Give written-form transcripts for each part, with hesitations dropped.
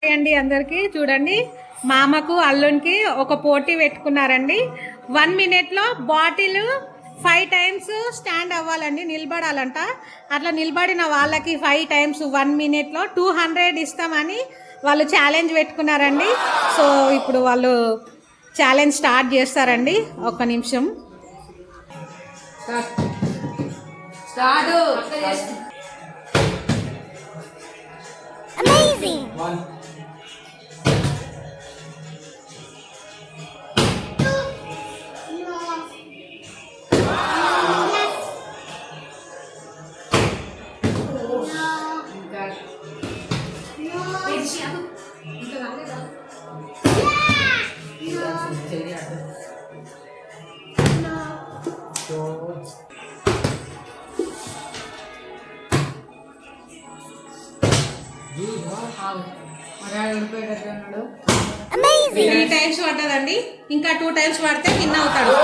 అండి అందరికి చూడండి మామకు అల్లునికి ఒక పోటీ పెట్టుకున్నారండి 1 minute బాటిల్ 5 times స్టాండ్ అవ్వాలండి నిలబడాలంట అట్లా నిలబడిన వాళ్ళకి 5 times 1 minute 200 ఇస్తామని వాళ్ళు ఛాలెంజ్ పెట్టుకున్నారండి సో ఇప్పుడు వాళ్ళు ఛాలెంజ్ స్టార్ట్ చేస్తారండి ఒక్క నిమిషం స్టార్ట్ Amazing! Amazing! 3 times పడ్డదండి ఇంకా 2 times పడితే విన్ అవుతాడు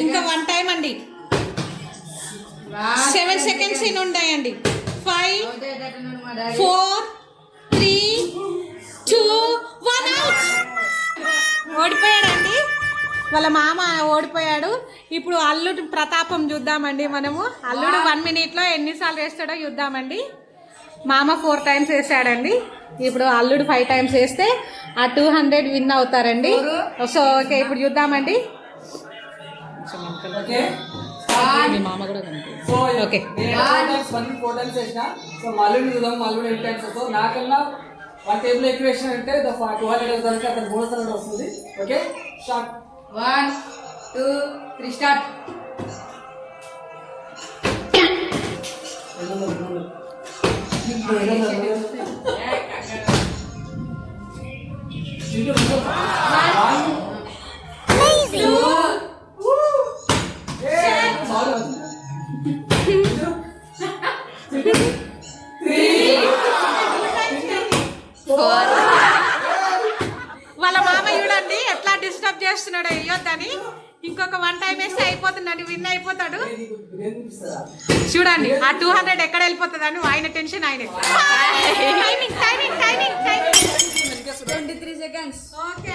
ఇంకా 1 time అండి 7 seconds ఇన్ ఉంటాయండి 5 4 3 2 1 అవుట్ ఓడిపోయాడండి వాళ్ళ మామ ఓడిపోయాడు ఇప్పుడు అల్లుడు ప్రతాపం చూద్దామండి మనము అల్లుడు 1 minute ఎన్నిసార్లు వేస్తాడో చూద్దామండి మామ 4 times వేసాడండి ఇప్పుడు అల్లుడు 5 times వేస్తే ఆ 200 విన్ అవుతారండి సో ఓకే ఇప్పుడు చూద్దామండి మామ కూడా ఓకే నాకన్నా 1 table ఎక్కువ అంటే 200 అతను బోనస్ అనేది వస్తుంది ఓకే స్టార్ట్ 1 2 3 స్టార్ట్ వాళ్ళ మామ చూడండి ఎట్లా డిస్టర్బ్ చేస్తున్నాడు వేయొద్దని ఇంకొక 1 time వేస్తే అయిపోతుందండి విన్ అయిపోతాడు చూడండి ఆ 200 ఎక్కడ వెళ్ళిపోతుంది అని ఆయన టెన్షన్ ఆయన టైమింగ్ 23 seconds ఓకే